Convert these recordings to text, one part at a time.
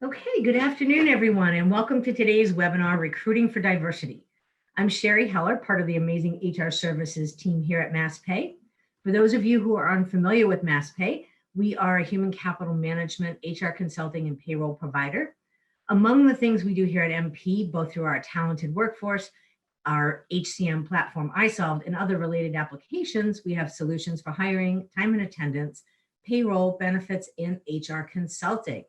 Okay, good afternoon, everyone, and welcome to today's webinar, Recruiting for Diversity. I'm Sherry Heller, part of the amazing HR services team here at MassPay. For those of you who are unfamiliar with MassPay, we are a human capital management, HR consulting, and payroll provider. Among the things we do here at MP, both through our talented workforce, our HCM platform iSolved, and other related applications, we have solutions for hiring, time and attendance, payroll, benefits, and HR consulting.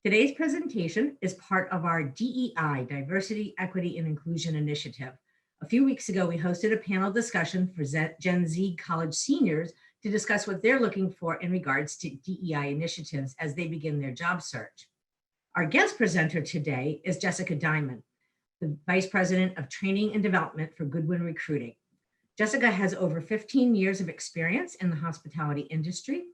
Today's presentation is part of our DEI, Diversity, Equity, and Inclusion Initiative. A few weeks ago, we hosted a panel discussion for Gen Z college seniors to discuss what they're looking for in regards to DEI initiatives as they begin their job search. Our guest presenter today is Jessica Diamond, the Vice President of Training and Development for Goodwin Recruiting. Jessica has over 15 years of experience in the hospitality industry.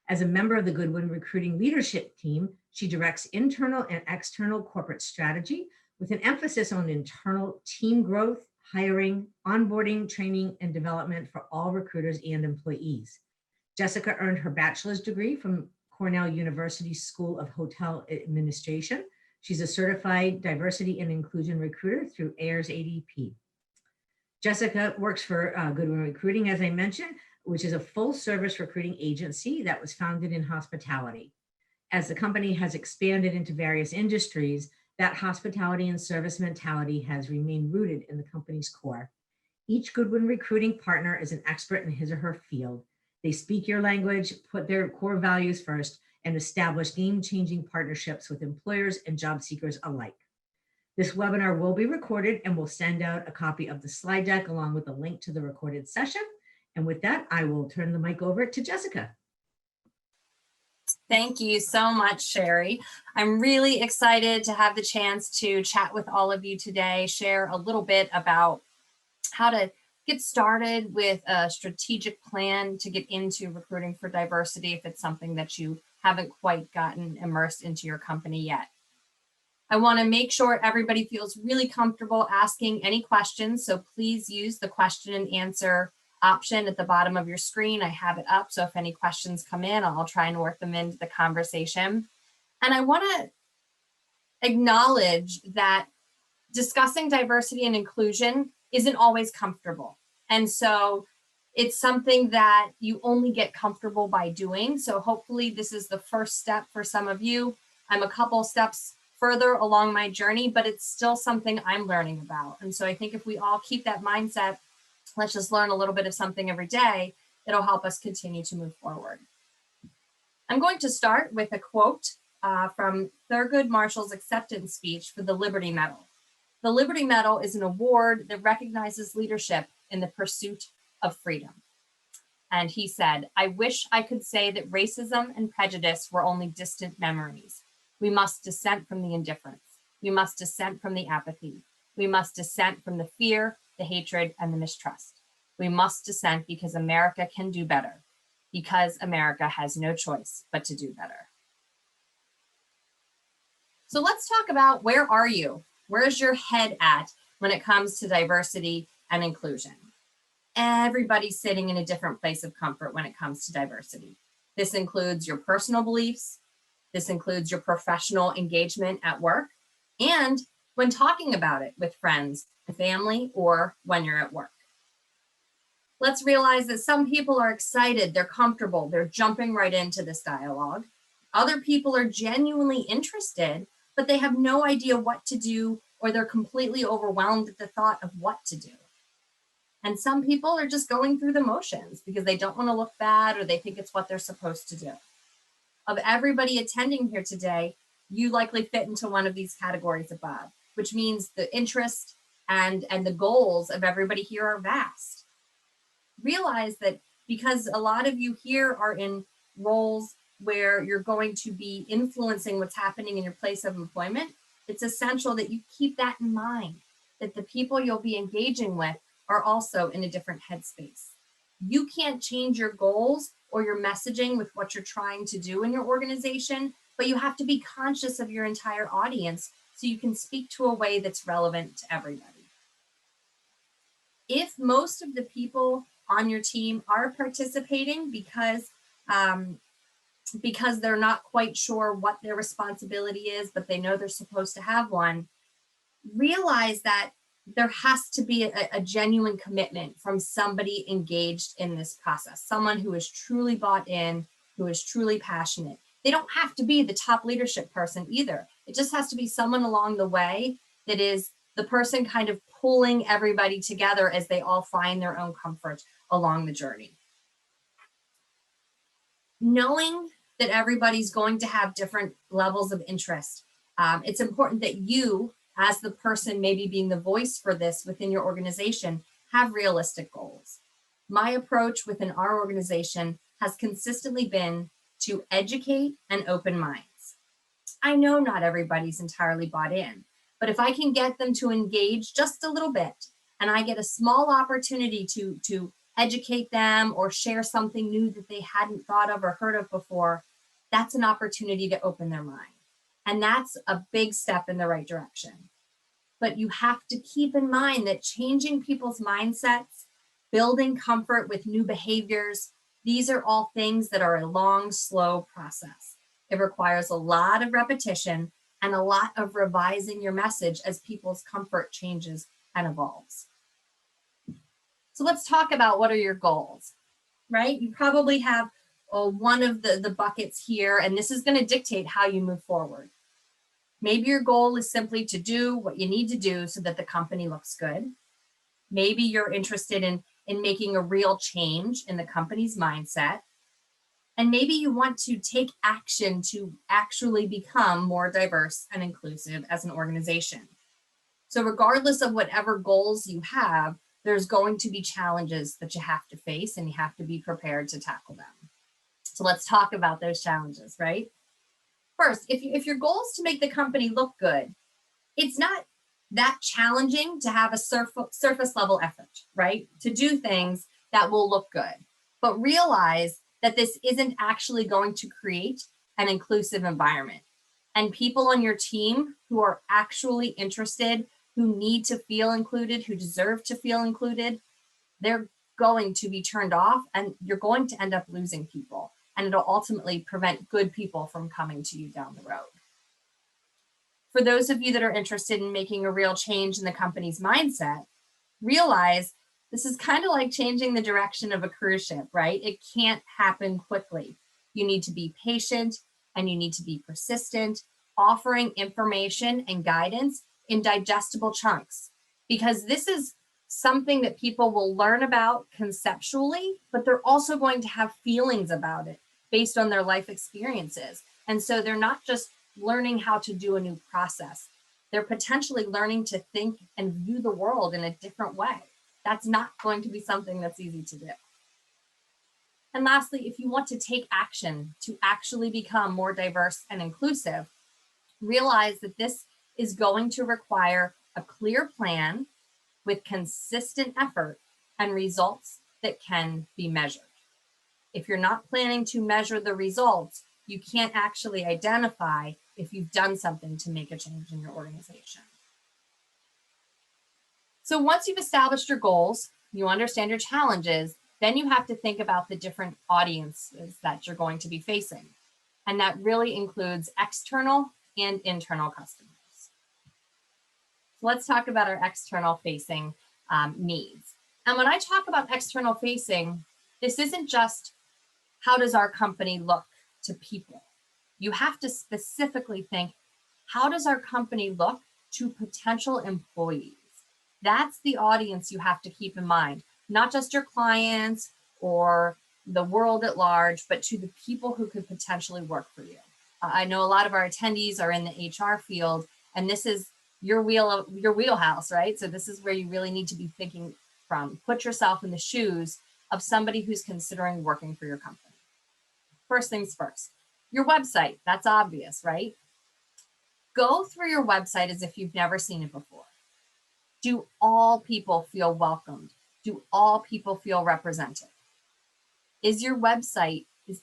As a member of the Goodwin Recruiting leadership team, she directs internal and external corporate strategy with an emphasis on internal team growth, hiring, onboarding, training, and development for all recruiters and employees. Jessica earned her bachelor's degree from Cornell University School of Hotel Administration. She's a certified diversity and inclusion recruiter through AIRS ADP. Jessica works for Goodwin Recruiting, as I mentioned, which is a full service recruiting agency that was founded in hospitality. As the company has expanded into various industries, that hospitality and service mentality has remained rooted in the company's core. Each Goodwin Recruiting partner is an expert in his or her field. They speak your language, put their core values first, and establish game-changing partnerships with employers and job seekers alike. This webinar will be recorded, and we'll send out a copy of the slide deck along with a link to the recorded session. And with that, I will turn the mic over to Jessica. Thank you so much, Sherry. I'm really excited to have the chance to chat with all of you today, share a little bit about how to get started with a strategic plan to get into recruiting for diversity if it's something that you haven't quite gotten immersed into your company yet. I want to make sure everybody feels really comfortable asking any questions, so please use the question and answer option at the bottom of your screen. I have it up, so if any questions come in, I'll try and work them into the conversation. And I want to acknowledge that discussing diversity and inclusion isn't always comfortable. And so it's something that you only get comfortable by doing. So hopefully this is the first step for some of you. I'm a couple steps further along my journey, but it's still something I'm learning about. And so I think if we all keep that mindset, let's just learn a little bit of something every day, it'll help us continue to move forward. I'm going to start with a quote from Thurgood Marshall's acceptance speech for the Liberty Medal. The Liberty Medal is an award that recognizes leadership in the pursuit of freedom. And he said, "I wish I could say that racism and prejudice were only distant memories. We must dissent from the indifference. We must dissent from the apathy. We must dissent from the fear, the hatred, and the mistrust. We must dissent because America can do better, because America has no choice but to do better." So let's talk about, where are you? Where's your head at when it comes to diversity and inclusion? Everybody's sitting in a different place of comfort when it comes to diversity. This includes your personal beliefs. This includes your professional engagement at work, and when talking about it with friends and family, or when you're at work. Let's realize that some people are excited, they're comfortable, they're jumping right into this dialogue. Other people are genuinely interested, but they have no idea what to do, or they're completely overwhelmed at the thought of what to do. And some people are just going through the motions because they don't want to look bad, or they think it's what they're supposed to do. Of everybody attending here today, you likely fit into one of these categories above, which means the interest and the goals of everybody here are vast. Realize that because a lot of you here are in roles where you're going to be influencing what's happening in your place of employment, it's essential that you keep that in mind, that the people you'll be engaging with are also in a different headspace. You can't change your goals or your messaging with what you're trying to do in your organization, but you have to be conscious of your entire audience so you can speak to a way that's relevant to everybody. If most of the people on your team are participating because because they're not quite sure what their responsibility is, but they know they're supposed to have one, realize that there has to be a genuine commitment from somebody engaged in this process, someone who is truly bought in, who is truly passionate. They don't have to be the top leadership person either. It just has to be someone along the way that is the person kind of pulling everybody together as they all find their own comfort along the journey. Knowing that everybody's going to have different levels of interest, it's important that you, as the person maybe being the voice for this within your organization, have realistic goals. My approach within our organization has consistently been to educate and open minds. I know not everybody's entirely bought in, but if I can get them to engage just a little bit, and I get a small opportunity to educate them or share something new that they hadn't thought of or heard of before, that's an opportunity to open their mind. And that's a big step in the right direction. But you have to keep in mind that changing people's mindsets, building comfort with new behaviors, these are all things that are a long, slow process. It requires a lot of repetition and a lot of revising your message as people's comfort changes and evolves. So let's talk about what are your goals, right? You probably have one of the buckets here, and this is going to dictate how you move forward. Maybe your goal is simply to do what you need to do so that the company looks good. Maybe you're interested in making a real change in the company's mindset. And maybe you want to take action to actually become more diverse and inclusive as an organization. So regardless of whatever goals you have, there's going to be challenges that you have to face, and you have to be prepared to tackle them. So let's talk about those challenges, right? First, if your goal is to make the company look good, it's not that challenging to have a surface level effort, right? To do things that will look good. But realize that this isn't actually going to create an inclusive environment. And people on your team who are actually interested, who need to feel included, who deserve to feel included, they're going to be turned off, and you're going to end up losing people. And it'll ultimately prevent good people from coming to you down the road. For those of you that are interested in making a real change in the company's mindset, realize this is kind of like changing the direction of a cruise ship, right? It can't happen quickly. You need to be patient and you need to be persistent, offering information and guidance in digestible chunks, because this is something that people will learn about conceptually, but they're also going to have feelings about it based on their life experiences. And so they're not just learning how to do a new process. They're potentially learning to think and view the world in a different way. That's not going to be something that's easy to do. And lastly, if you want to take action to actually become more diverse and inclusive, realize that this is going to require a clear plan with consistent effort and results that can be measured. If you're not planning to measure the results, you can't actually identify if you've done something to make a change in your organization. So once you've established your goals, you understand your challenges, then you have to think about the different audiences that you're going to be facing. And that really includes external and internal customers. So let's talk about our external facing needs. And when I talk about external facing, this isn't just how does our company look to people. You have to specifically think, how does our company look to potential employees? That's the audience you have to keep in mind, not just your clients or the world at large, but to the people who could potentially work for you. I know a lot of our attendees are in the HR field, and this is your wheelhouse, right? So this is where you really need to be thinking from. Put yourself in the shoes of somebody who's considering working for your company. First things first, your website, that's obvious, right? Go through your website as if you've never seen it before. Do all people feel welcomed? Do all people feel represented? Is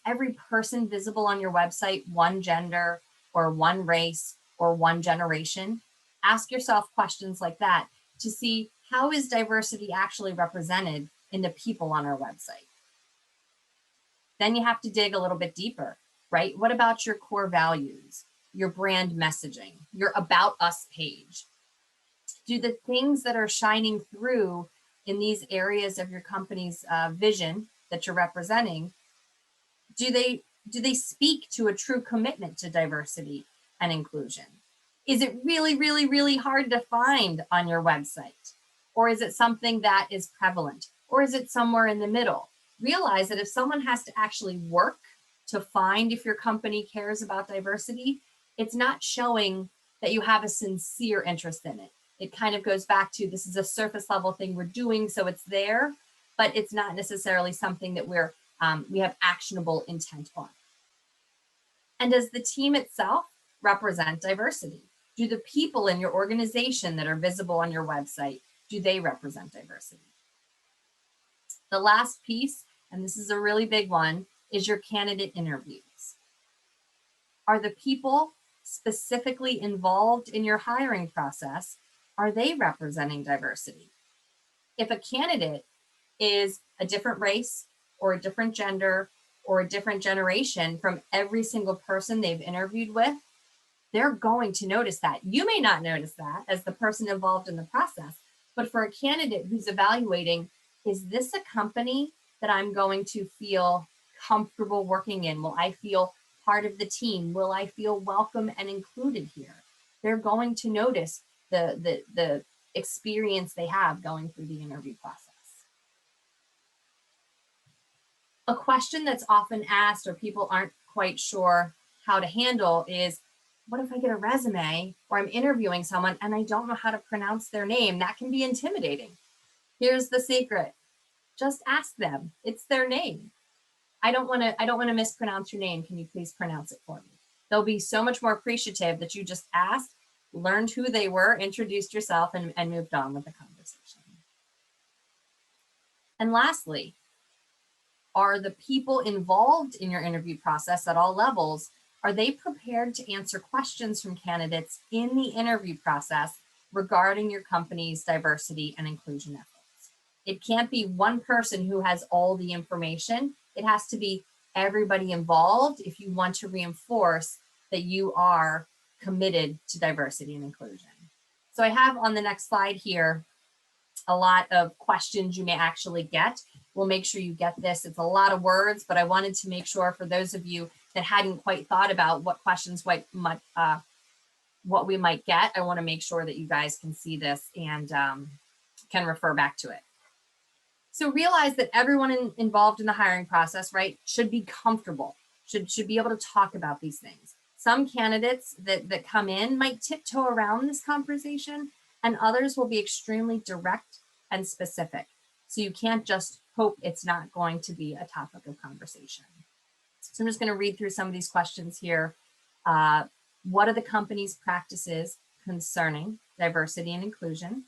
every person visible on your website one gender or one race or one generation? Ask yourself questions like that to see, how is diversity actually represented in the people on our website? Then you have to dig a little bit deeper. right? What about your core values, your brand messaging, your About Us page? Do the things that are shining through in these areas of your company's vision that you're representing, do they speak to a true commitment to diversity and inclusion? Is it really, really, really hard to find on your website? Or is it something that is prevalent? Or is it somewhere in the middle? Realize that if someone has to actually work to find if your company cares about diversity, it's not showing that you have a sincere interest in it. It kind of goes back to, this is a surface level thing we're doing, so it's there, but it's not necessarily something that we have actionable intent on. And does the team itself represent diversity? Do the people in your organization that are visible on your website, do they represent diversity? The last piece, and this is a really big one, is your candidate interviews. Are the people specifically involved in your hiring process, are they representing diversity? If a candidate is a different race or a different gender or a different generation from every single person they've interviewed with, they're going to notice that. You may not notice that as the person involved in the process, but for a candidate who's evaluating, is this a company that I'm going to feel comfortable working in? Will I feel part of the team? Will I feel welcome and included here? They're going to notice the experience they have going through the interview process. A question that's often asked or people aren't quite sure how to handle is, what if I get a resume or I'm interviewing someone and I don't know how to pronounce their name? That can be intimidating. Here's the secret. Just ask them. It's their name. I don't want to mispronounce your name. Can you please pronounce it for me? They'll be so much more appreciative that you just asked, learned who they were, introduced yourself, and moved on with the conversation. And lastly, are the people involved in your interview process at all levels, are they prepared to answer questions from candidates in the interview process regarding your company's diversity and inclusion efforts? It can't be one person who has all the information. It has to be everybody involved if you want to reinforce that you are committed to diversity and inclusion. So I have on the next slide here a lot of questions you may actually get. We'll make sure you get this. It's a lot of words, but I wanted to make sure for those of you that hadn't quite thought about what questions what we might get, I want to make sure that you guys can see this and can refer back to it. So realize that everyone involved in the hiring process, right, should be comfortable, should be able to talk about these things. Some candidates that come in might tiptoe around this conversation, and others will be extremely direct and specific. So you can't just hope it's not going to be a topic of conversation. So I'm just going to read through some of these questions here. What are the company's practices concerning diversity and inclusion?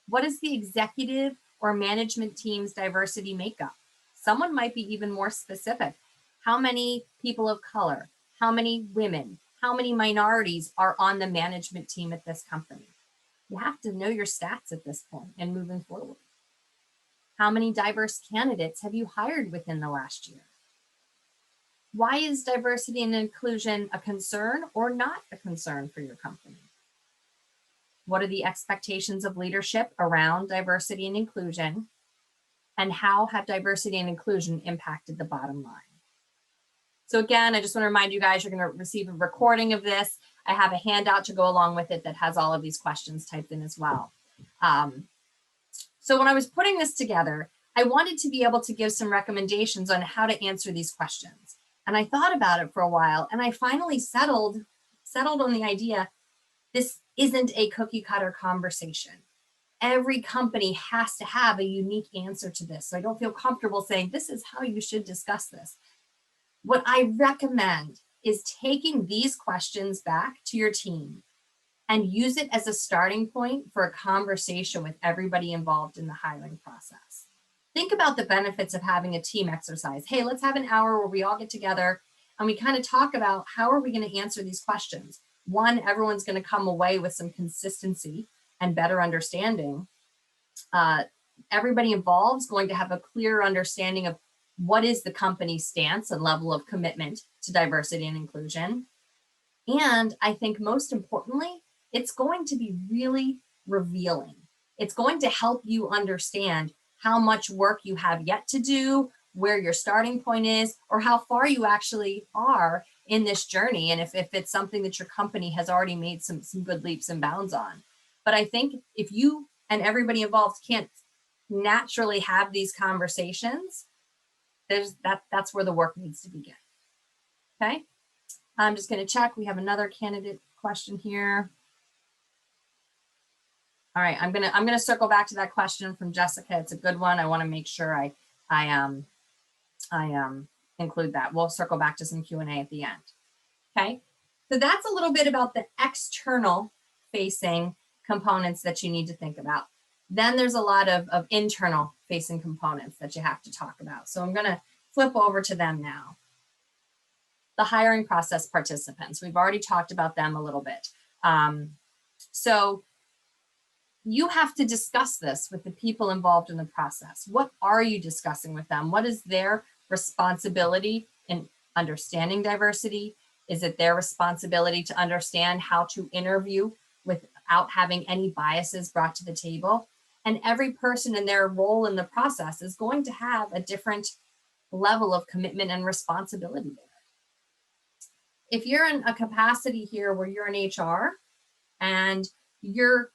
What is the executive or management team's diversity makeup? Someone might be even more specific. How many people of color? How many women? How many minorities are on the management team at this company? You have to know your stats at this point and moving forward. How many diverse candidates have you hired within the last year? Why is diversity and inclusion a concern or not a concern for your company? What are the expectations of leadership around diversity and inclusion? And how have diversity and inclusion impacted the bottom line? So again, I just want to remind you guys, you're going to receive a recording of this. I have a handout to go along with it that has all of these questions typed in as well. So when I was putting this together, I wanted to be able to give some recommendations on how to answer these questions. And I thought about it for a while, and I finally settled on the idea, this isn't a cookie cutter conversation. Every company has to have a unique answer to this. So I don't feel comfortable saying, this is how you should discuss this. What I recommend is taking these questions back to your team and use it as a starting point for a conversation with everybody involved in the hiring process. Think about the benefits of having a team exercise. Hey, let's have an hour where we all get together and we kind of talk about how are we going to answer these questions. One, everyone's going to come away with some consistency and better understanding. Everybody involved is going to have a clear understanding of what is the company's stance and level of commitment to diversity and inclusion. And I think most importantly, it's going to be really revealing. It's going to help you understand how much work you have yet to do, where your starting point is, or how far you actually are in this journey. And if it's something that your company has already made some good leaps and bounds on. But I think if you and everybody involved can't naturally have these conversations, that's where the work needs to begin. Okay. I'm just going to check. We have another candidate question here. All right, I'm gonna circle back to that question from Jessica. It's a good one. I want to make sure I include that. We'll circle back to some Q&A at the end. Okay, so that's a little bit about the external facing components that you need to think about. Then there's a lot of internal facing components that you have to talk about. So I'm gonna flip over to them now. The hiring process participants. We've already talked about them a little bit. So you have to discuss this with the people involved in the process. What are you discussing with them? What is their responsibility in understanding diversity? Is it their responsibility to understand how to interview without having any biases brought to the table? And every person in their role in the process is going to have a different level of commitment and responsibility there. If you're in a capacity here where you're in HR and you're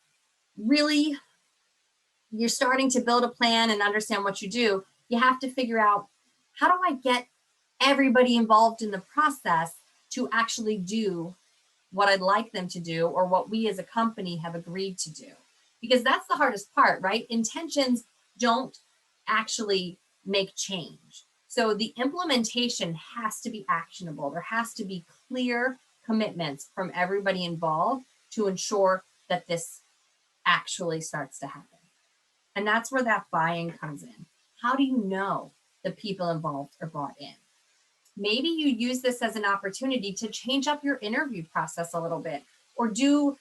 starting to build a plan and understand what you do, you have to figure out, how do I get everybody involved in the process to actually do what I'd like them to do, or what we as a company have agreed to do? Because that's the hardest part, right? Intentions don't actually make change. So the implementation has to be actionable. There has to be clear commitments from everybody involved to ensure that this actually starts to happen. And that's where that buy-in comes in. How do you know the people involved are bought in? Maybe you use this as an opportunity to change up your interview process a little bit, or do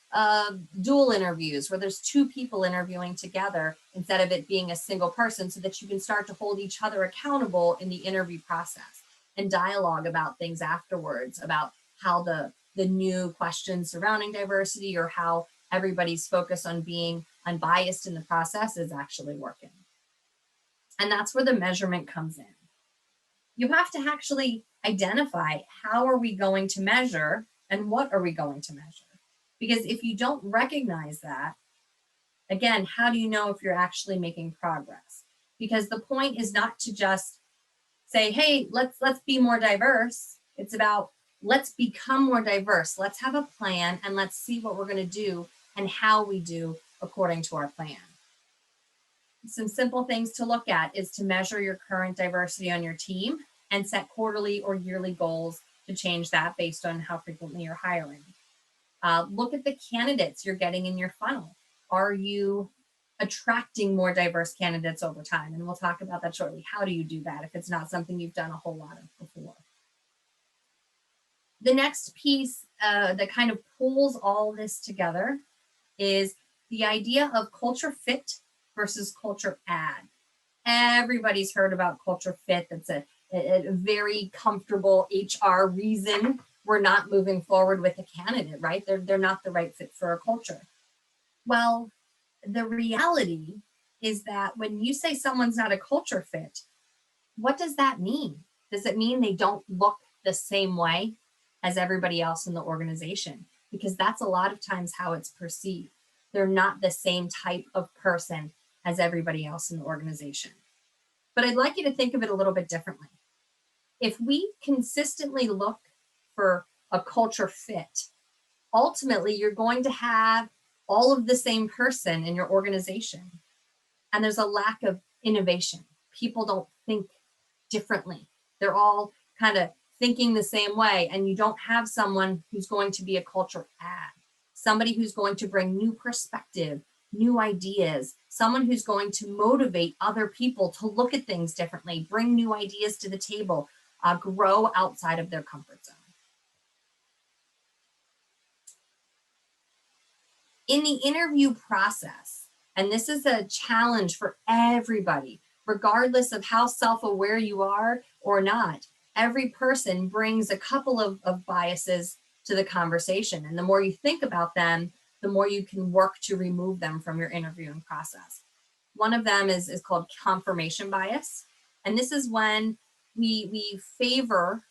dual interviews where there's two people interviewing together instead of it being a single person, so that you can start to hold each other accountable in the interview process and dialogue about things afterwards, about how the new questions surrounding diversity, or how everybody's focus on being unbiased in the process is actually working. And that's where the measurement comes in. You have to actually identify, how are we going to measure and what are we going to measure? Because if you don't recognize that, again, how do you know if you're actually making progress? Because the point is not to just say, hey, let's be more diverse. It's about, let's become more diverse. Let's have a plan and let's see what we're going to do and how we do according to our plan. Some simple things to look at is to measure your current diversity on your team and set quarterly or yearly goals to change that based on how frequently you're hiring. Look at the candidates you're getting in your funnel. Are you attracting more diverse candidates over time? And we'll talk about that shortly. How do you do that if it's not something you've done a whole lot of before? The next piece that kind of pulls all this together is the idea of culture fit versus culture add. Everybody's heard about culture fit. That's a very comfortable HR reason we're not moving forward with a candidate, right? They're not the right fit for a culture. Well, the reality is that when you say someone's not a culture fit, what does that mean? Does it mean they don't look the same way as everybody else in the organization? Because that's a lot of times how it's perceived. They're not the same type of person as everybody else in the organization. But I'd like you to think of it a little bit differently. If we consistently look for a culture fit, ultimately you're going to have all of the same person in your organization. And there's a lack of innovation. People don't think differently. They're all kind of thinking the same way. And you don't have someone who's going to be a culture add, somebody who's going to bring new perspective, new ideas, someone who's going to motivate other people to look at things differently, bring new ideas to the table, grow outside of their comfort zone. In the interview process, and this is a challenge for everybody, regardless of how self-aware you are or not, every person brings a couple of biases to the conversation. And the more you think about them, the more you can work to remove them from your interviewing process. One of them is called confirmation bias. And this is when we favor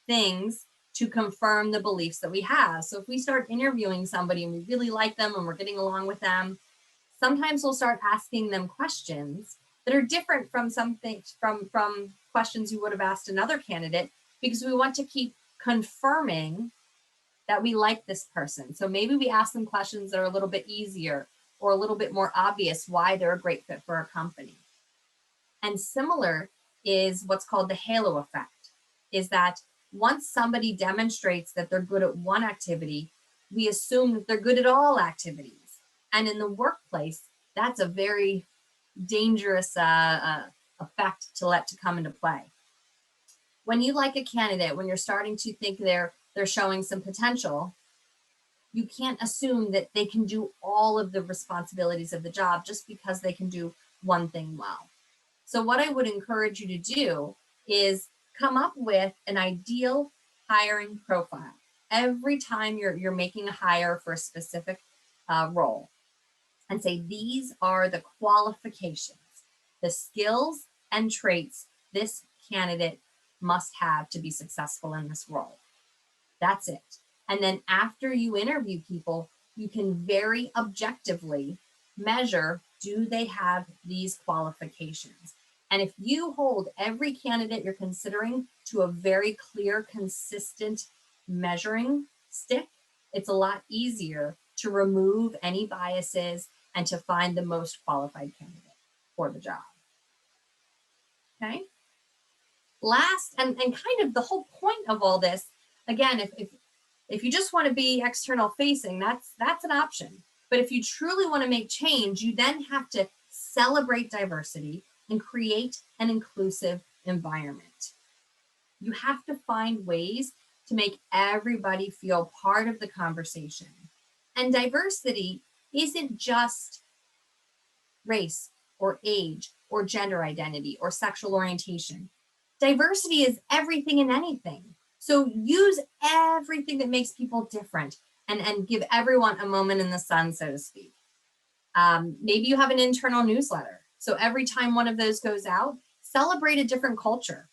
things to confirm the beliefs that we have. So if we start interviewing somebody and we really like them and we're getting along with them, sometimes we'll start asking them questions that are different from something from questions you would have asked another candidate, because we want to keep confirming that we like this person. So maybe we ask them questions that are a little bit easier or a little bit more obvious why they're a great fit for our company. And similar is what's called the halo effect, is that once somebody demonstrates that they're good at one activity, we assume that they're good at all activities. And in the workplace, that's a very dangerous effect to let to come into play. When you like a candidate, when you're starting to think they're showing some potential, you can't assume that they can do all of the responsibilities of the job just because they can do one thing well. So what I would encourage you to do is come up with an ideal hiring profile. Every time you're making a hire for a specific role, and say, these are the qualifications, the skills and traits this candidate must have to be successful in this role. That's it. And then after you interview people, you can very objectively measure, do they have these qualifications? And if you hold every candidate you're considering to a very clear, consistent measuring stick, it's a lot easier to remove any biases and to find the most qualified candidate for the job. Okay. Last, and kind of the whole point of all this, again, if you just want to be external facing, that's an option. But if you truly want to make change, you then have to celebrate diversity and create an inclusive environment. You have to find ways to make everybody feel part of the conversation. And diversity isn't just race or age or gender identity or sexual orientation. Diversity is everything and anything. So use everything that makes people different and give everyone a moment in the sun, so to speak. Maybe you have an internal newsletter. So every time one of those goes out, celebrate a different culture,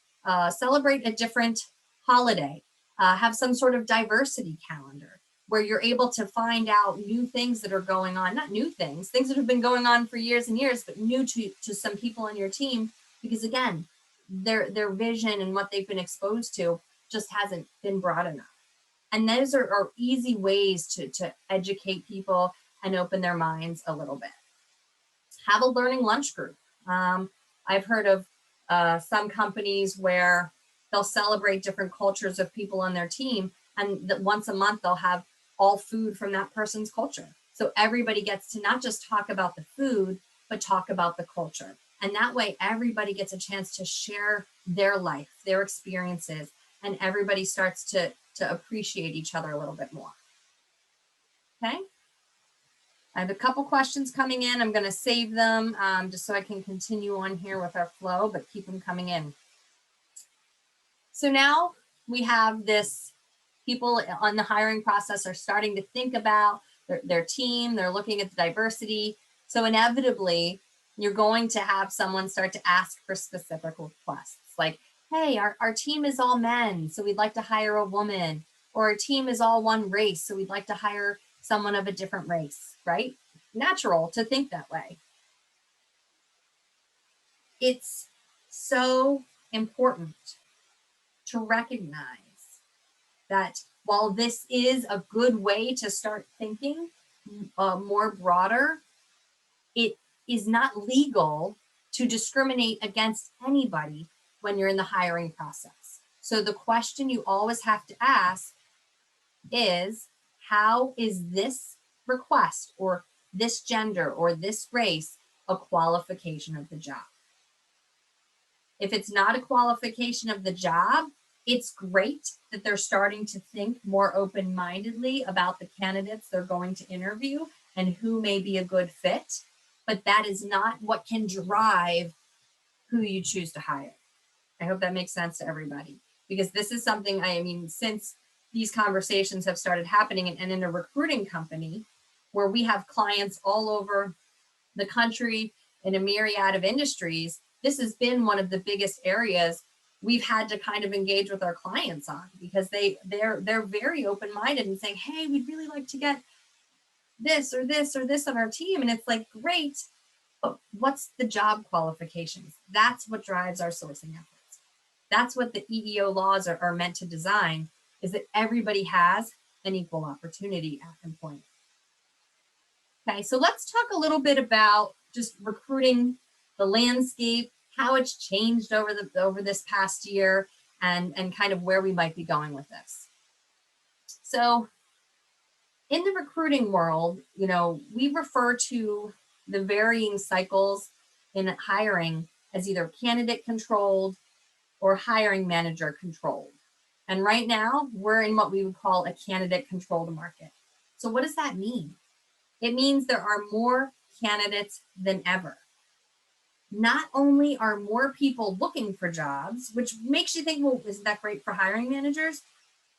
celebrate a different holiday, have some sort of diversity calendar where you're able to find out new things that are going on, not new things that have been going on for years and years, but new to some people in your team, because again, their vision and what they've been exposed to just hasn't been broad enough. And those are easy ways to educate people and open their minds a little bit. Have a learning lunch group. I've heard of some companies where they'll celebrate different cultures of people on their team, and that once a month they'll have all food from that person's culture. So everybody gets to not just talk about the food, but talk about the culture. And that way everybody gets a chance to share their life, their experiences, and everybody starts to appreciate each other a little bit more. Okay. I have a couple questions coming in. I'm going to save them just so I can continue on here with our flow, but keep them coming in. So now we have this, people on the hiring process are starting to think about their team. They're looking at the diversity. So inevitably, you're going to have someone start to ask for specific requests like, hey, our team is all men, so we'd like to hire a woman, or our team is all one race, so we'd like to hire someone of a different race, right? Natural to think that way. It's so important to recognize that while this is a good way to start thinking more broader, it is not legal to discriminate against anybody when you're in the hiring process. So the question you always have to ask is, how is this request or this gender or this race a qualification of the job? If it's not a qualification of the job, it's great that they're starting to think more open-mindedly about the candidates they're going to interview and who may be a good fit, but that is not what can drive who you choose to hire. I hope that makes sense to everybody, because this is something, since these conversations have started happening and in a recruiting company where we have clients all over the country in a myriad of industries, this has been one of the biggest areas we've had to kind of engage with our clients on, because they're very open-minded and saying, hey, we'd really like to get this or this or this on our team. And it's like, great, but what's the job qualifications? That's what drives our sourcing efforts. That's what the EEO laws are meant to design, is that everybody has an equal opportunity at employment. Okay, so let's talk a little bit about just recruiting, the landscape, how it's changed over this past year, and kind of where we might be going with this. So in the recruiting world, we refer to the varying cycles in hiring as either candidate controlled or hiring manager controlled. And right now we're in what we would call a candidate controlled market. So what does that mean? It means there are more candidates than ever. Not only are more people looking for jobs, which makes you think, well, isn't that great for hiring managers?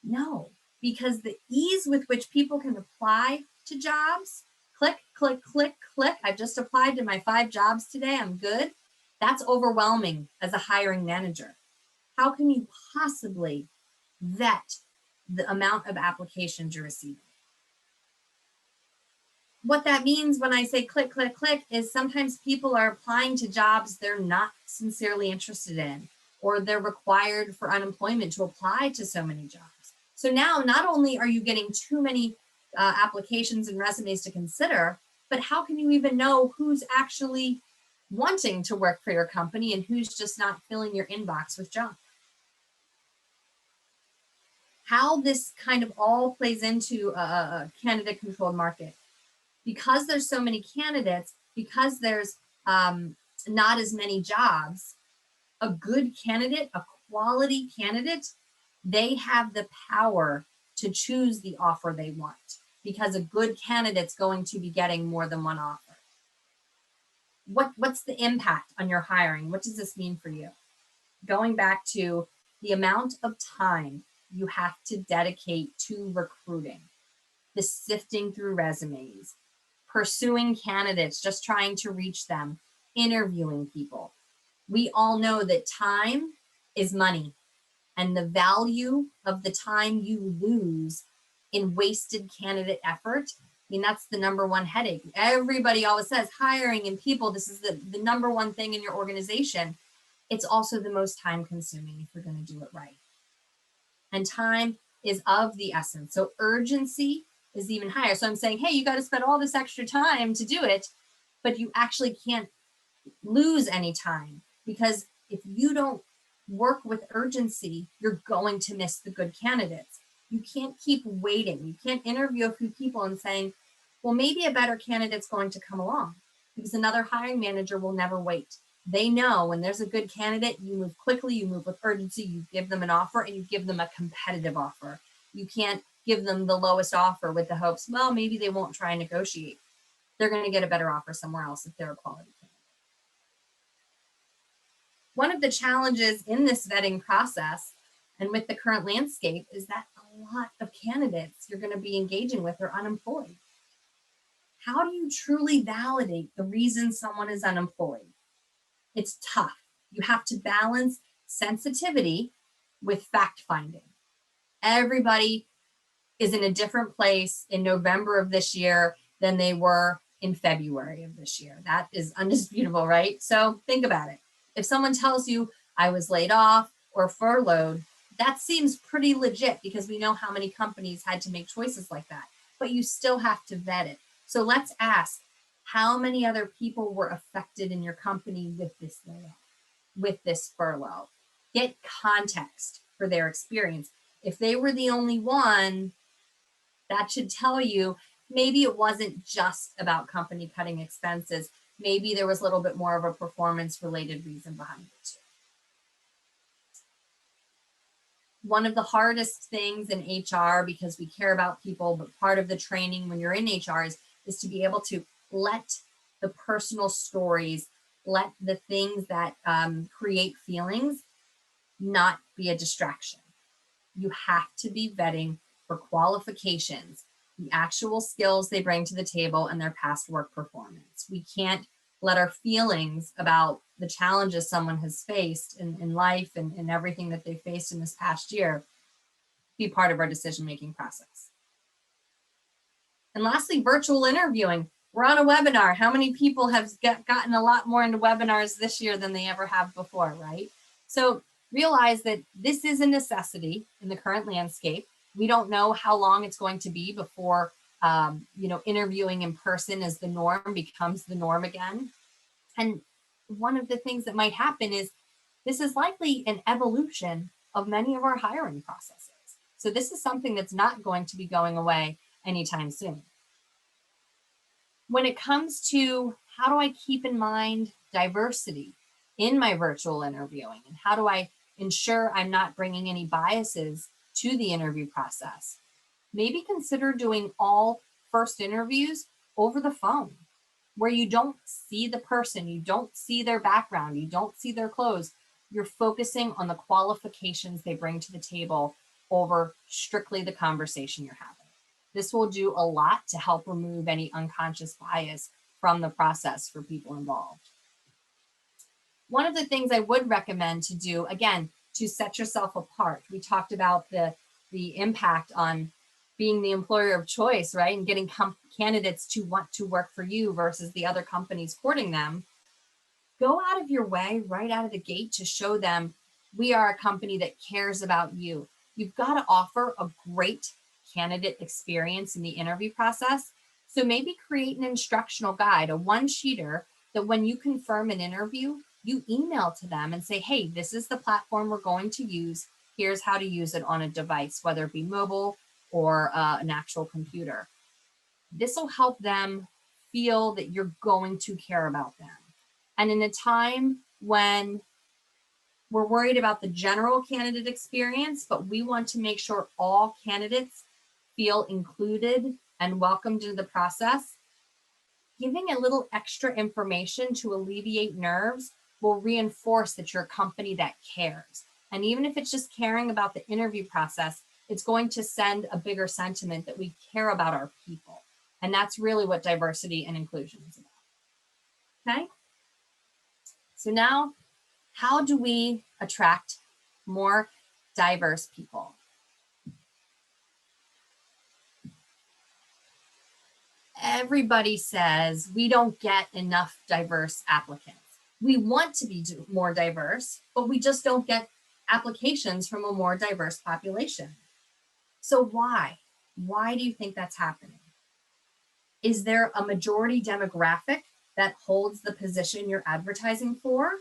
No, because the ease with which people can apply to jobs, click, click, click, click. I've just applied to my 5 jobs today, I'm good. That's overwhelming as a hiring manager. How can you possibly vet the amount of applications you're receiving? What that means when I say click, click, click is sometimes people are applying to jobs they're not sincerely interested in, or they're required for unemployment to apply to so many jobs. So now not only are you getting too many applications and resumes to consider, but how can you even know who's actually wanting to work for your company and who's just not filling your inbox with junk? How this kind of all plays into a candidate controlled market. Because there's so many candidates, because there's not as many jobs, a good candidate, a quality candidate, they have the power to choose the offer they want, because a good candidate's going to be getting more than one offer. What's the impact on your hiring? What does this mean for you? Going back to the amount of time you have to dedicate to recruiting, the sifting through resumes, pursuing candidates, just trying to reach them, interviewing people. We all know that time is money, and the value of the time you lose in wasted candidate effort, that's the number one headache. Everybody always says hiring and people, this is the number one thing in your organization. It's also the most time consuming if you're going to do it right. And time is of the essence. So urgency is even higher. So I'm saying, hey, you got to spend all this extra time to do it, but you actually can't lose any time, because if you don't work with urgency, you're going to miss the good candidates. You can't keep waiting. You can't interview a few people and saying, well, maybe a better candidate's going to come along, because another hiring manager will never wait. They know when there's a good candidate, you move quickly, you move with urgency, you give them an offer, and you give them a competitive offer. You can't give them the lowest offer with the hopes, well, maybe they won't try and negotiate. They're going to get a better offer somewhere else if they're a quality candidate. One of the challenges in this vetting process and with the current landscape is that a lot of candidates you're going to be engaging with are unemployed. How do you truly validate the reason someone is unemployed? It's tough. You have to balance sensitivity with fact finding. Everybody is in a different place in November of this year than they were in February of this year. That is undisputable, right? So think about it. If someone tells you I was laid off or furloughed, that seems pretty legit, because we know how many companies had to make choices like that, but you still have to vet it. So let's ask, how many other people were affected in your company with this layoff, with this furlough? Get context for their experience. If they were the only one, that should tell you maybe it wasn't just about company cutting expenses. Maybe there was a little bit more of a performance related reason behind it too. One of the hardest things in HR, because we care about people, but part of the training when you're in HR is to be able to let the personal stories, let the things that create feelings not be a distraction. you have to be vetting for qualifications, the actual skills they bring to the table, and their past work performance. We can't let our feelings about the challenges someone has faced in life and everything that they faced in this past year be part of our decision-making process. And lastly, virtual interviewing. We're on a webinar. How many people have gotten a lot more into webinars this year than they ever have before, right? So realize that this is a necessity in the current landscape. We don't know how long it's going to be before interviewing in person as the norm becomes the norm again. And one of the things that might happen is this is likely an evolution of many of our hiring processes. So this is something that's not going to be going away anytime soon. When it comes to how do I keep in mind diversity in my virtual interviewing, and how do I ensure I'm not bringing any biases to the interview process, maybe consider doing all first interviews over the phone, where you don't see the person, you don't see their background, you don't see their clothes. You're focusing on the qualifications they bring to the table over strictly the conversation you're having. This will do a lot to help remove any unconscious bias from the process for people involved. One of the things I would recommend to do, again, to set yourself apart. We talked about the impact on being the employer of choice, right? And getting candidates to want to work for you versus the other companies courting them. Go out of your way right out of the gate to show them we are a company that cares about you. You've got to offer a great candidate experience in the interview process. So maybe create an instructional guide, a one-sheeter that when you confirm an interview, you email to them and say, hey, this is the platform we're going to use. Here's how to use it on a device, whether it be mobile or an actual computer. This will help them feel that you're going to care about them. And in a time when we're worried about the general candidate experience, but we want to make sure all candidates feel included and welcomed into the process, giving a little extra information to alleviate nerves will reinforce that you're a company that cares. And even if it's just caring about the interview process, it's going to send a bigger sentiment that we care about our people. And that's really what diversity and inclusion is about. Okay? So now, how do we attract more diverse people? Everybody says we don't get enough diverse applicants. We want to be more diverse, but we just don't get applications from a more diverse population. So why? Why do you think that's happening? Is there a majority demographic that holds the position you're advertising for?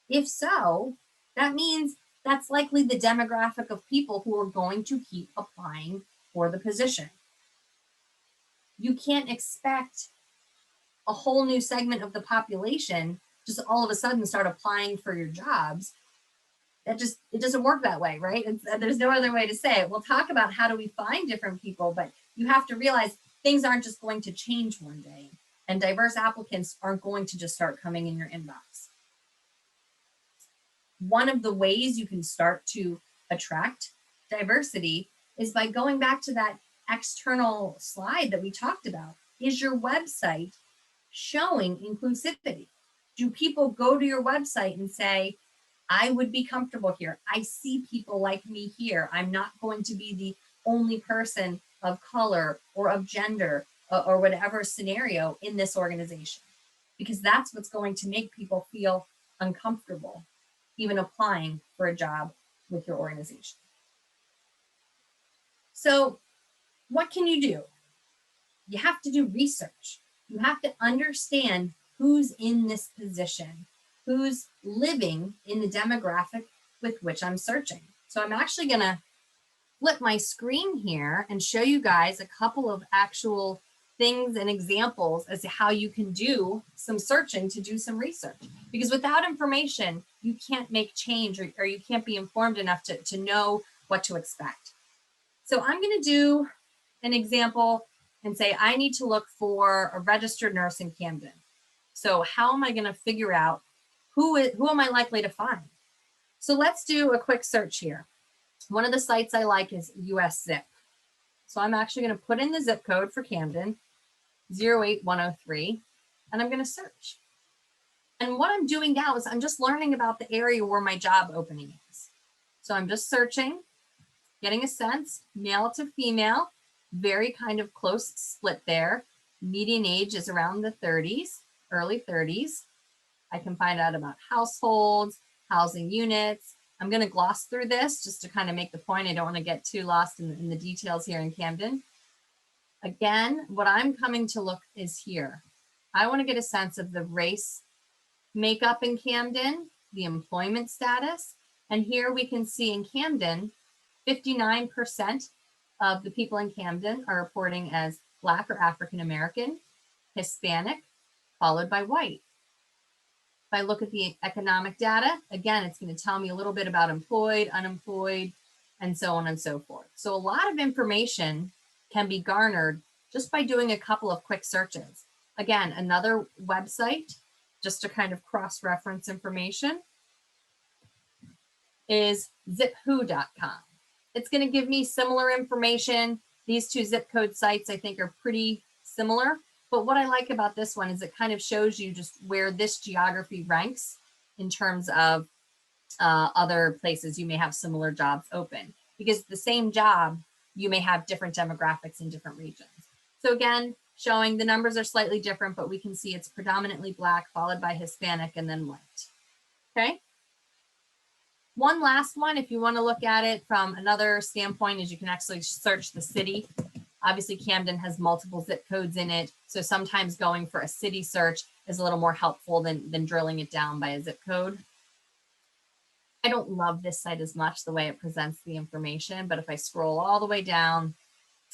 If so, that means that's likely the demographic of people who are going to keep applying for the position. You can't expect a whole new segment of the population just all of a sudden start applying for your jobs. It doesn't work that way, right? There's no other way to say it. We'll talk about how do we find different people, but you have to realize things aren't just going to change one day, and diverse applicants aren't going to just start coming in your inbox. One of the ways you can start to attract diversity is by going back to that external slide that we talked about. Is your website showing inclusivity? Do people go to your website and say, I would be comfortable here. I see people like me here. I'm not going to be the only person of color or of gender or whatever scenario in this organization, because that's what's going to make people feel uncomfortable even applying for a job with your organization. So what can you do? You have to do research. You have to understand who's in this position, who's living in the demographic with which I'm searching. So I'm actually going to flip my screen here and show you guys a couple of actual things and examples as to how you can do some searching to do some research. Because without information, you can't make change or you can't be informed enough to know what to expect. So I'm going to do an example and say, I need to look for a registered nurse in Camden. So how am I going to figure out who am I likely to find? So let's do a quick search here. One of the sites I like is US Zip. So I'm actually going to put in the zip code for Camden, 08103, and I'm going to search. And what I'm doing now is I'm just learning about the area where my job opening is. So I'm just searching, getting a sense, male to female, very kind of close split there. Median age is around the 30s, early 30s. I can find out about households, housing units. I'm going to gloss through this just to kind of make the point. I don't want to get too lost in the details here in Camden. Again, what I'm coming to look is here. I want to get a sense of the race makeup in Camden, the employment status. And here we can see in Camden, 59% of the people in Camden are reporting as Black or African American, Hispanic, followed by white. If I look at the economic data, again, it's going to tell me a little bit about employed, unemployed, and so on and so forth. So a lot of information can be garnered just by doing a couple of quick searches. Again, another website, just to kind of cross-reference information, is zipwho.com. It's going to give me similar information. These two zip code sites, I think, are pretty similar. But what I like about this one is it kind of shows you just where this geography ranks in terms of other places you may have similar jobs open. Because the same job, you may have different demographics in different regions. So again, showing the numbers are slightly different, but we can see it's predominantly Black, followed by Hispanic, and then white. Okay. One last one, if you want to look at it from another standpoint, is you can actually search the city. Obviously, Camden has multiple zip codes in it, so sometimes going for a city search is a little more helpful than drilling it down by a zip code. I don't love this site as much, the way it presents the information, but if I scroll all the way down,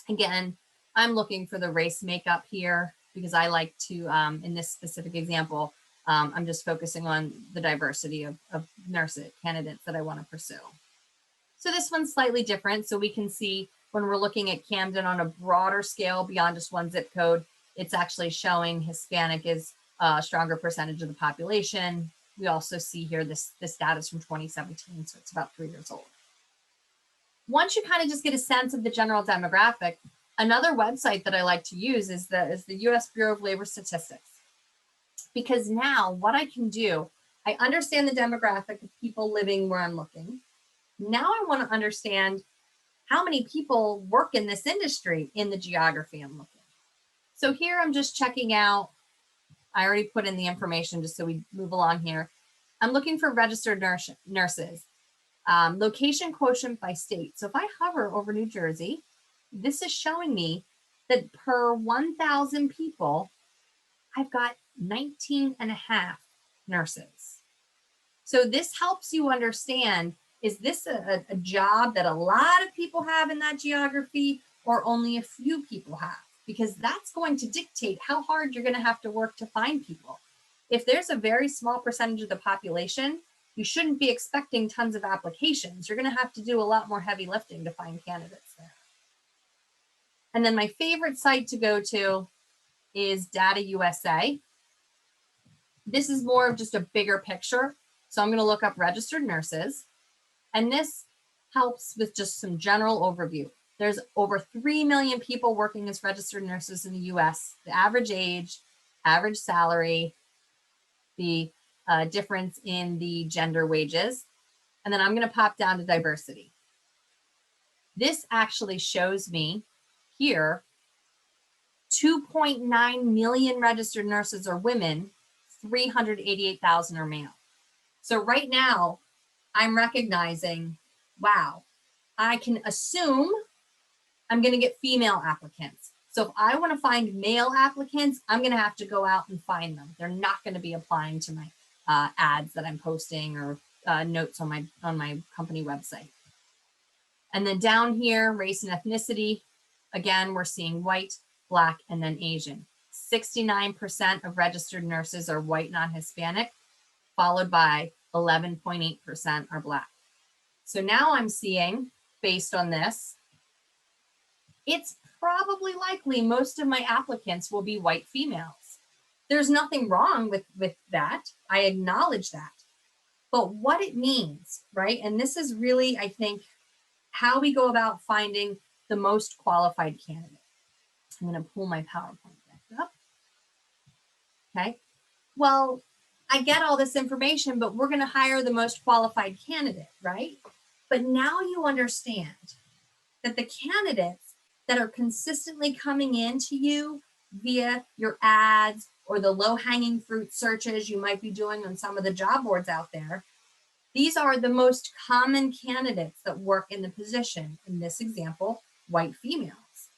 again, I'm looking for the race makeup here because I like to, in this specific example, I'm just focusing on the diversity of nurses candidates that I want to pursue. So this one's slightly different. So we can see when we're looking at Camden on a broader scale beyond just one zip code, it's actually showing Hispanic is a stronger percentage of the population. We also see here this status from 2017, so it's about 3 years old. Once you kind of just get a sense of the general demographic, another website that I like to use is the US Bureau of Labor Statistics. Because now what I can do, I understand the demographic of people living where I'm looking. Now I want to understand how many people work in this industry in the geography I'm looking. So here I'm just checking out, I already put in the information just so we move along here. I'm looking for registered nurses, location quotient by state. So if I hover over New Jersey, this is showing me that per 1,000 people, I've got 19 and a half nurses. So this helps you understand, is this a job that a lot of people have in that geography or only a few people have? Because that's going to dictate how hard you're going to have to work to find people. If there's a very small percentage of the population, you shouldn't be expecting tons of applications. You're going to have to do a lot more heavy lifting to find candidates there. And then my favorite site to go to is Data USA. This is more of just a bigger picture. So I'm going to look up registered nurses, and this helps with just some general overview. There's over 3 million people working as registered nurses in the US, the average age, average salary, the difference in the gender wages. And then I'm going to pop down to diversity. This actually shows me here 2.9 million registered nurses are women, 388,000 are male. So right now, I'm recognizing, wow, I can assume I'm going to get female applicants. So if I want to find male applicants, I'm going to have to go out and find them. They're not going to be applying to my ads that I'm posting or notes on my company website. And then down here, race and ethnicity, again, we're seeing white, Black, and then Asian. 69% of registered nurses are white, non-Hispanic, followed by 11.8% are Black. So now I'm seeing, based on this, it's probably likely most of my applicants will be white females. There's nothing wrong with that. I acknowledge that. But what it means, right? And this is really, I think, how we go about finding the most qualified candidate. I'm going to pull my PowerPoint back up. Okay. Well, I get all this information, but we're going to hire the most qualified candidate, right? But now you understand that the candidates that are consistently coming into you via your ads or the low-hanging fruit searches you might be doing on some of the job boards out there, these are the most common candidates that work in the position. In this example, white females.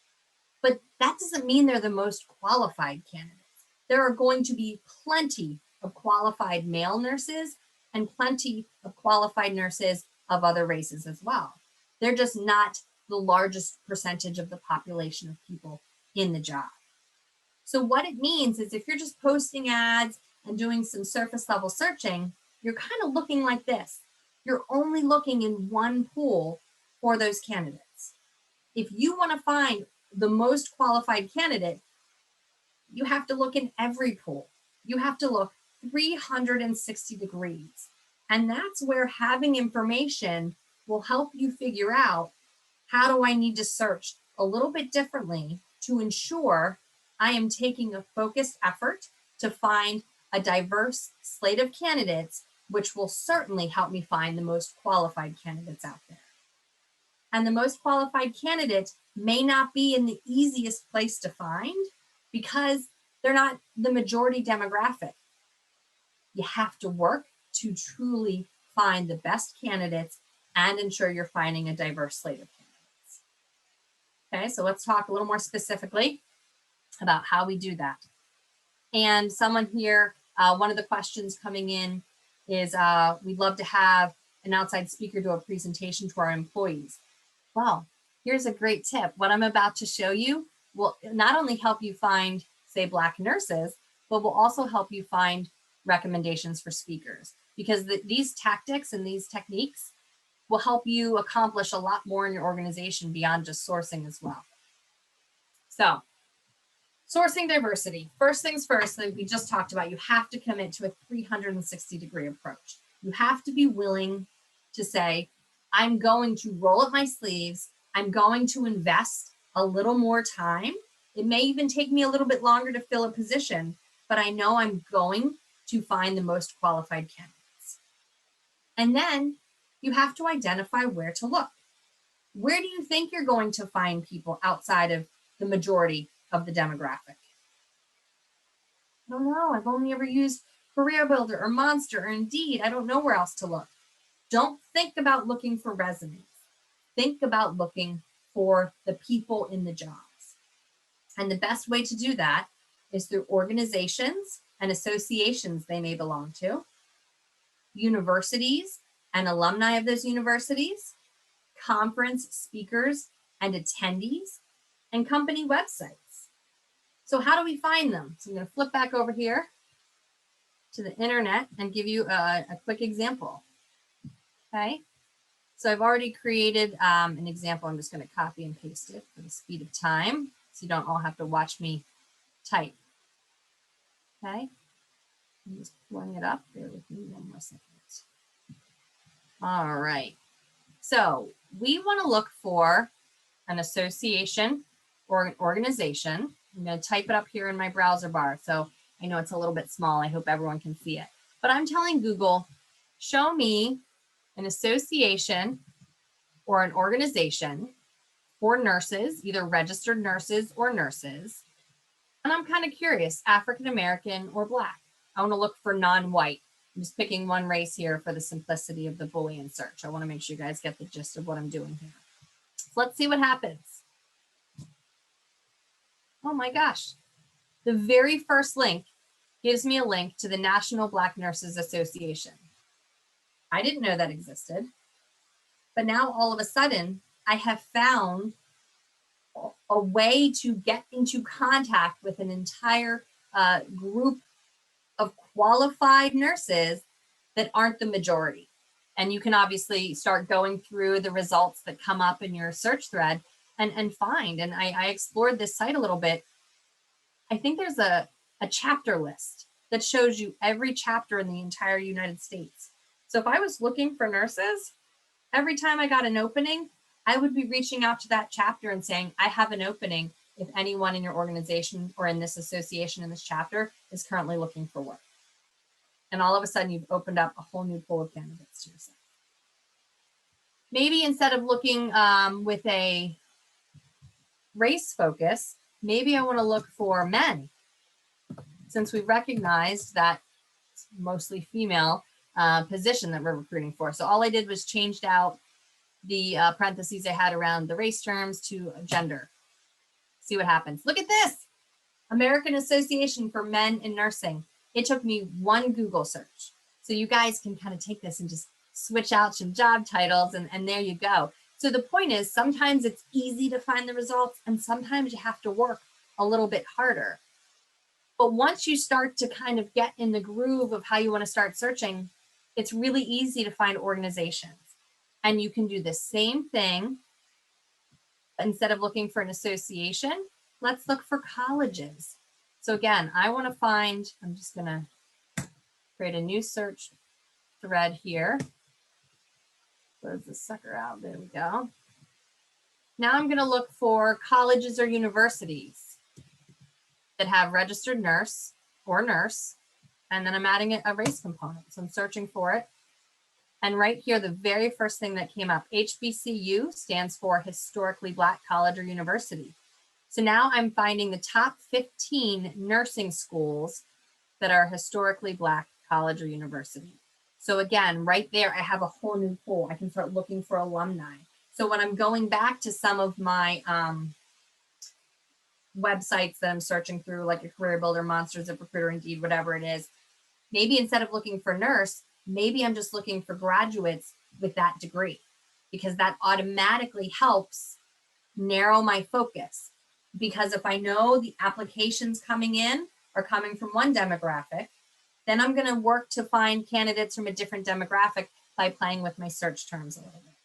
But that doesn't mean they're the most qualified candidates. There are going to be plenty of qualified male nurses and plenty of qualified nurses of other races as well. They're just not the largest percentage of the population of people in the job. So what it means is if you're just posting ads and doing some surface level searching, you're kind of looking like this. You're only looking in one pool for those candidates. If you want to find the most qualified candidate, you have to look in every pool. You have to look 360 degrees. And that's where having information will help you figure out, how do I need to search a little bit differently to ensure I am taking a focused effort to find a diverse slate of candidates, which will certainly help me find the most qualified candidates out there. And the most qualified candidate may not be in the easiest place to find because they're not the majority demographic. You have to work to truly find the best candidates and ensure you're finding a diverse slate of candidates. Okay, so let's talk a little more specifically about how we do that. And someone here, one of the questions coming in is, we'd love to have an outside speaker do a presentation to our employees. Well, here's a great tip. What I'm about to show you will not only help you find, say, Black nurses, but will also help you find recommendations for speakers, because these tactics and these techniques will help you accomplish a lot more in your organization beyond just sourcing as well. So, sourcing diversity. First things first, like we just talked about, you have to commit to a 360-degree approach. You have to be willing to say, I'm going to roll up my sleeves. I'm going to invest a little more time. It may even take me a little bit longer to fill a position, but I know I'm going to find the most qualified candidates. And then you have to identify where to look. Where do you think you're going to find people outside of the majority of the demographic? I don't know. I've only ever used Career Builder or Monster or Indeed. I don't know where else to look. Don't think about looking for resumes. Think about looking for the people in the jobs. And the best way to do that is through organizations and associations they may belong to, universities and alumni of those universities, conference speakers and attendees, and company websites. So how do we find them? So I'm going to flip back over here to the internet and give you a quick example. Okay, so I've already created an example. I'm just going to copy and paste it for the speed of time, so you don't all have to watch me type. Okay, I'm just pulling it up. Bear with me one more second. All right, so we want to look for an association or an organization. I'm going to type it up here in my browser bar, so I know it's a little bit small. I hope everyone can see it. But I'm telling Google, show me an association or an organization for nurses, either registered nurses or nurses. And I'm kind of curious, African American or Black. I want to look for non-white. I'm just picking one race here for the simplicity of the Boolean search. I want to make sure you guys get the gist of what I'm doing here. So let's see what happens. Oh my gosh. The very first link gives me a link to the National Black Nurses Association. I didn't know that existed, but now all of a sudden I have found a way to get into contact with an entire group of qualified nurses that aren't the majority. And you can obviously start going through the results that come up in your search thread and find, and I explored this site a little bit. I think there's a chapter list that shows you every chapter in the entire United States. So if I was looking for nurses, every time I got an opening, I would be reaching out to that chapter and saying, I have an opening if anyone in your organization or in this association in this chapter is currently looking for work. And all of a sudden you've opened up a whole new pool of candidates to yourself. Maybe instead of looking with a race focus, maybe I want to look for men, since we recognized that it's mostly female position that we're recruiting for. So all I did was changed out the parentheses I had around the race terms to gender. See what happens. Look at this. American Association for Men in Nursing. It took me one Google search. So you guys can kind of take this and just switch out some job titles and there you go. So the point is, sometimes it's easy to find the results and sometimes you have to work a little bit harder. But once you start to kind of get in the groove of how you want to start searching, it's really easy to find organizations. And you can do the same thing. Instead of looking for an association, let's look for colleges. So again, I want to find, I'm just going to create a new search thread here. Close this sucker out. There we go. Now I'm going to look for colleges or universities that have registered nurse or nurse, and then I'm adding a race component. So I'm searching for it. And right here, the very first thing that came up, HBCU stands for Historically Black College or University. So now I'm finding the top 15 nursing schools that are historically Black college or university. So again, right there, I have a whole new pool. I can start looking for alumni. So when I'm going back to some of my websites that I'm searching through, like a Career Builder, Monsters of Recruiter, Indeed, whatever it is, maybe instead of looking for nurse, maybe I'm just looking for graduates with that degree, because that automatically helps narrow my focus. Because if I know the applications coming in are coming from one demographic, then I'm going to work to find candidates from a different demographic by playing with my search terms a little bit.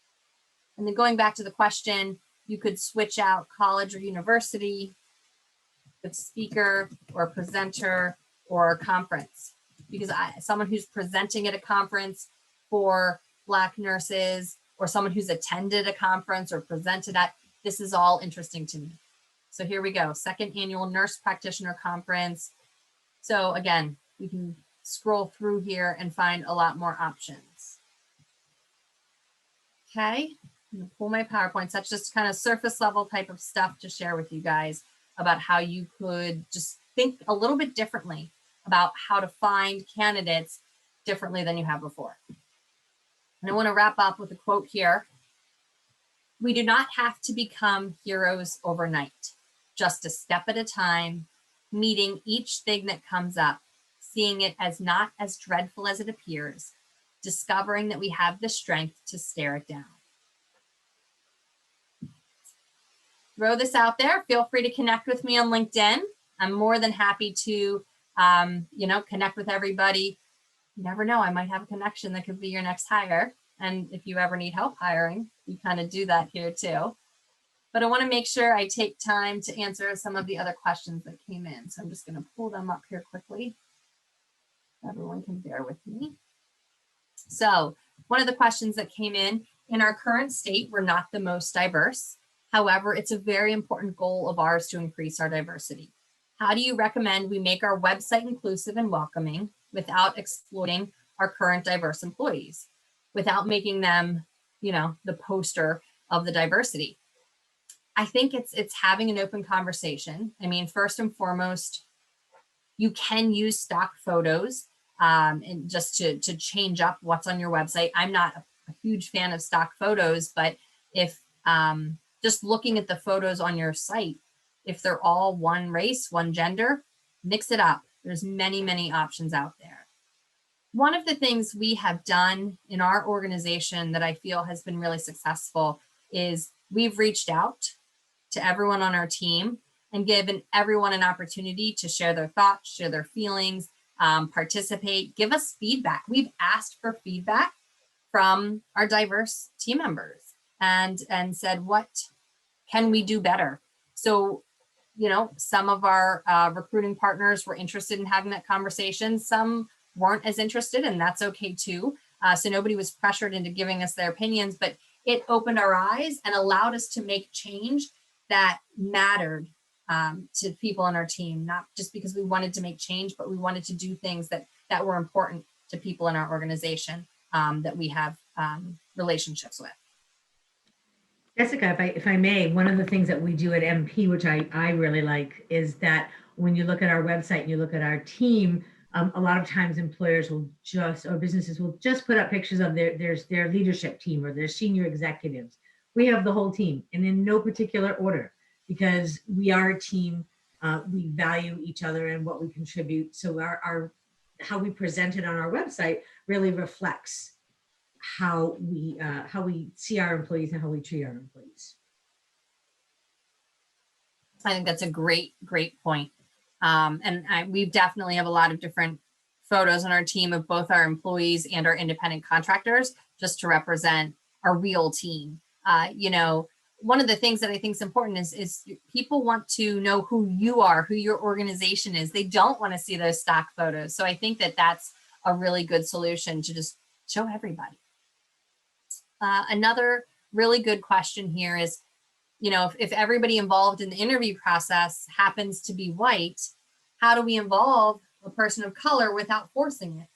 And then going back to the question, you could switch out college or university with speaker or presenter or conference. Because someone who's presenting at a conference for Black nurses, or someone who's attended a conference or presented at, this is all interesting to me. So here we go, second annual nurse practitioner conference. So again, we can scroll through here and find a lot more options. Okay, I'm gonna pull my PowerPoints. That's just kind of surface level type of stuff to share with you guys about how you could just think a little bit differently about how to find candidates differently than you have before. And I want to wrap up with a quote here. We do not have to become heroes overnight, just a step at a time, meeting each thing that comes up, seeing it as not as dreadful as it appears, discovering that we have the strength to stare it down. Throw this out there. Feel free to connect with me on LinkedIn. I'm more than happy to connect with everybody. You never know, I might have a connection that could be your next hire. And if you ever need help hiring, we kind of do that here too. But I want to make sure I take time to answer some of the other questions that came in. So I'm just going to pull them up here quickly. Everyone can bear with me. So one of the questions that came in our current state, we're not the most diverse. However, it's a very important goal of ours to increase our diversity. How do you recommend we make our website inclusive and welcoming without exploiting our current diverse employees, without making them, the poster of the diversity? I think it's having an open conversation. I mean, first and foremost, you can use stock photos and just to change up what's on your website. I'm not a huge fan of stock photos, but if just looking at the photos on your site, if they're all one race, one gender, mix it up. There's many, many options out there. One of the things we have done in our organization that I feel has been really successful is we've reached out to everyone on our team and given everyone an opportunity to share their thoughts, share their feelings, participate, give us feedback. We've asked for feedback from our diverse team members and said, what can we do better? So, some of our recruiting partners were interested in having that conversation. Some weren't as interested, and that's okay too. So nobody was pressured into giving us their opinions, but it opened our eyes and allowed us to make change that mattered to people on our team, not just because we wanted to make change, but we wanted to do things that were important to people in our organization that we have relationships with. Jessica, if I may, one of the things that we do at MP, which I really like, is that when you look at our website and you look at our team, a lot of times employers will just, or businesses will just put up pictures of their leadership team or their senior executives. We have the whole team, and in no particular order, because we are a team. We value each other and what we contribute. So our how we present it on our website really reflects how we see our employees and how we treat our employees. I think that's a great point. We definitely have a lot of different photos on our team of both our employees and our independent contractors, just to represent our real team. One of the things that I think is important is people want to know who you are, who your organization is. They don't want to see those stock photos. So I think that that's a really good solution to just show everybody. Another really good question here is, if everybody involved in the interview process happens to be white, how do we involve a person of color without forcing it?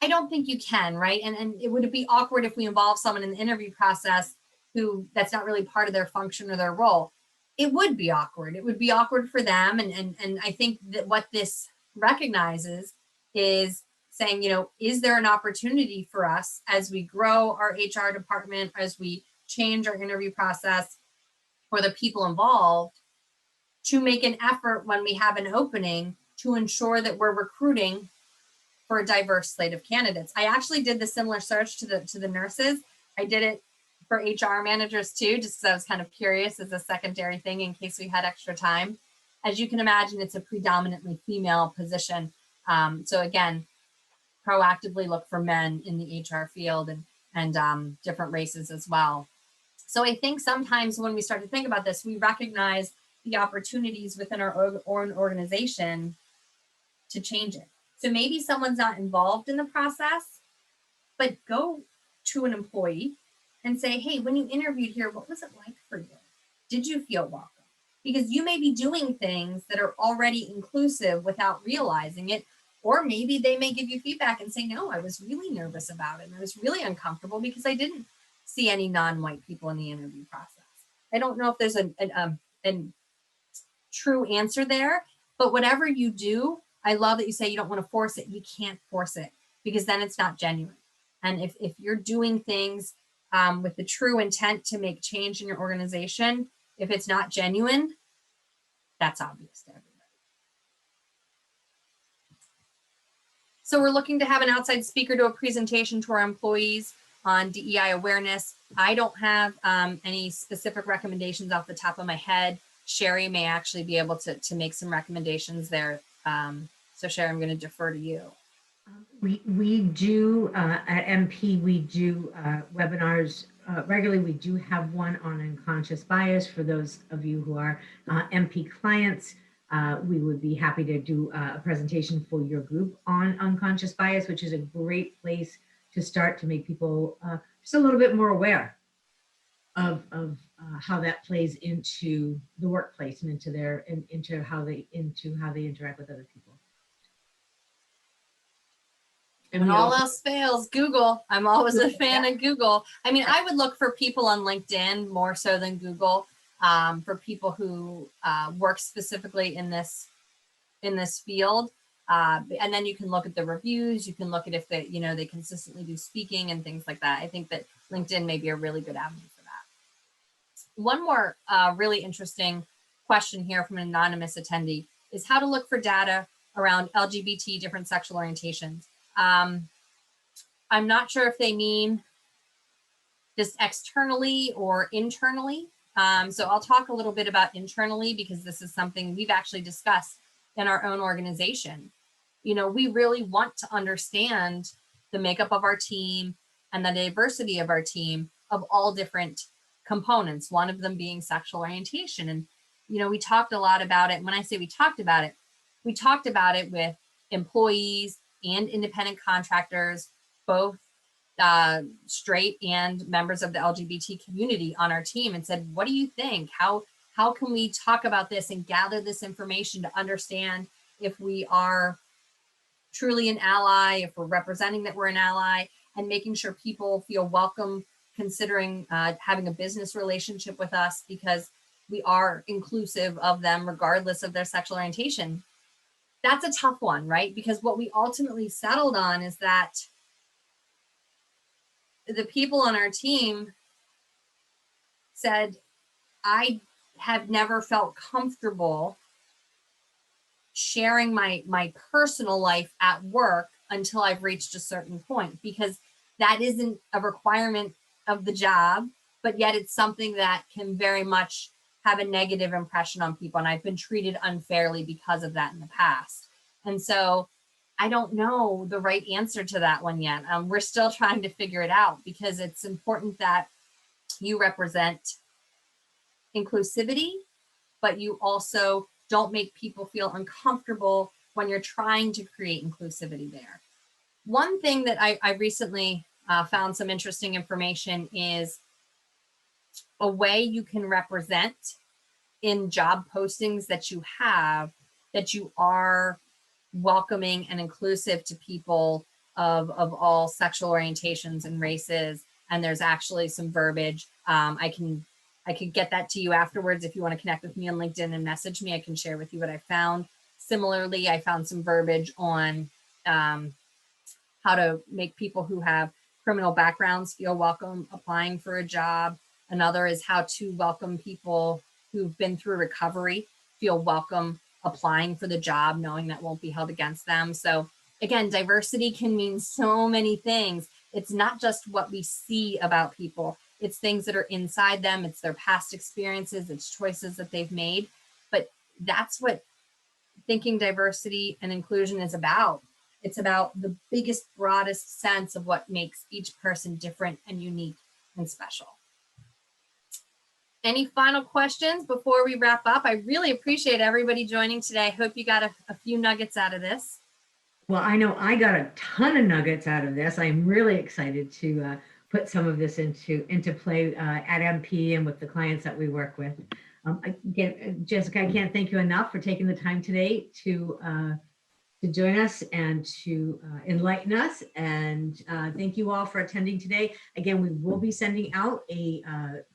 I don't think you can, right? And it would be awkward if we involve someone in the interview process who that's not really part of their function or their role. It would be awkward. It would be awkward for them. And I think that what this recognizes is saying, is there an opportunity for us as we grow our HR department, as we change our interview process for the people involved, to make an effort when we have an opening to ensure that we're recruiting for a diverse slate of candidates. I actually did the similar search to the nurses. I did it for HR managers too, just because I was kind of curious as a secondary thing in case we had extra time. As you can imagine, it's a predominantly female position. So again, proactively look for men in the HR field and different races as well. So I think sometimes when we start to think about this, we recognize the opportunities within our own organization to change it. So maybe someone's not involved in the process, but go to an employee and say, hey, when you interviewed here, what was it like for you? Did you feel welcome? Because you may be doing things that are already inclusive without realizing it, or maybe they may give you feedback and say, no, I was really nervous about it. And I was really uncomfortable because I didn't see any non-white people in the interview process. I don't know if there's a true answer there, but whatever you do, I love that you say you don't want to force it. You can't force it because then it's not genuine. And if you're doing things with the true intent to make change in your organization, if it's not genuine, that's obvious to everybody. So we're looking to have an outside speaker do a presentation to our employees on DEI awareness. I don't have any specific recommendations off the top of my head. Sherry may actually be able to make some recommendations there. So Sherry, I'm going to defer to you. We do at MP, we do webinars regularly. We do have one on unconscious bias for those of you who are MP clients. We would be happy to do a presentation for your group on unconscious bias, which is a great place to start to make people just a little bit more aware of how that plays into the workplace and into how they interact with other people. And when all else fails, Google. I'm always a fan of Google. I mean, I would look for people on LinkedIn more so than Google, for people who work specifically in this field. And then you can look at the reviews. You can look at if they consistently do speaking and things like that. I think that LinkedIn may be a really good avenue for that. One more really interesting question here from an anonymous attendee is how to look for data around LGBT different sexual orientations. I'm not sure if they mean just externally or internally. So I'll talk a little bit about internally because this is something we've actually discussed in our own organization. We really want to understand the makeup of our team and the diversity of our team of all different components, one of them being sexual orientation. And, we talked a lot about it. When I say we talked about it with employees and independent contractors, both straight and members of the LGBT community on our team and said, what do you think? How can we talk about this and gather this information to understand if we are truly an ally, if we're representing that we're an ally, and making sure people feel welcome considering having a business relationship with us, because we are inclusive of them regardless of their sexual orientation. That's a tough one, right? Because what we ultimately settled on is that the people on our team said, I have never felt comfortable sharing my personal life at work until I've reached a certain point, because that isn't a requirement of the job, but yet it's something that can very much have a negative impression on people. And I've been treated unfairly because of that in the past. And so I don't know the right answer to that one yet. We're still trying to figure it out, because it's important that you represent inclusivity, but you also don't make people feel uncomfortable when you're trying to create inclusivity there. One thing that I recently found some interesting information is a way you can represent in job postings that you have, that you are welcoming and inclusive to people of all sexual orientations and races. And there's actually some verbiage. I could get that to you afterwards. If you want to connect with me on LinkedIn and message me, I can share with you what I found. Similarly, I found some verbiage on how to make people who have criminal backgrounds feel welcome applying for a job. Another is how to welcome people who've been through recovery, feel welcome applying for the job, knowing that won't be held against them. So again, diversity can mean so many things. It's not just what we see about people. It's things that are inside them. It's their past experiences. It's choices that they've made. But that's what thinking diversity and inclusion is about. It's about the biggest, broadest sense of what makes each person different and unique and special. Any final questions before we wrap up? I really appreciate everybody joining today. I hope you got a few nuggets out of this. Well, I know I got a ton of nuggets out of this. I'm really excited to put some of this into play at MP and with the clients that we work with. Again, Jessica, I can't thank you enough for taking the time today to join us and to enlighten us. And thank you all for attending today. Again, we will be sending out a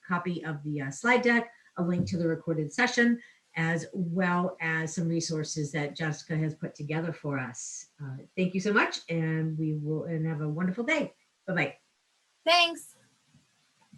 copy of the slide deck, a link to the recorded session, as well as some resources that Jessica has put together for us. Thank you so much, and have a wonderful day. Bye-bye. Thanks.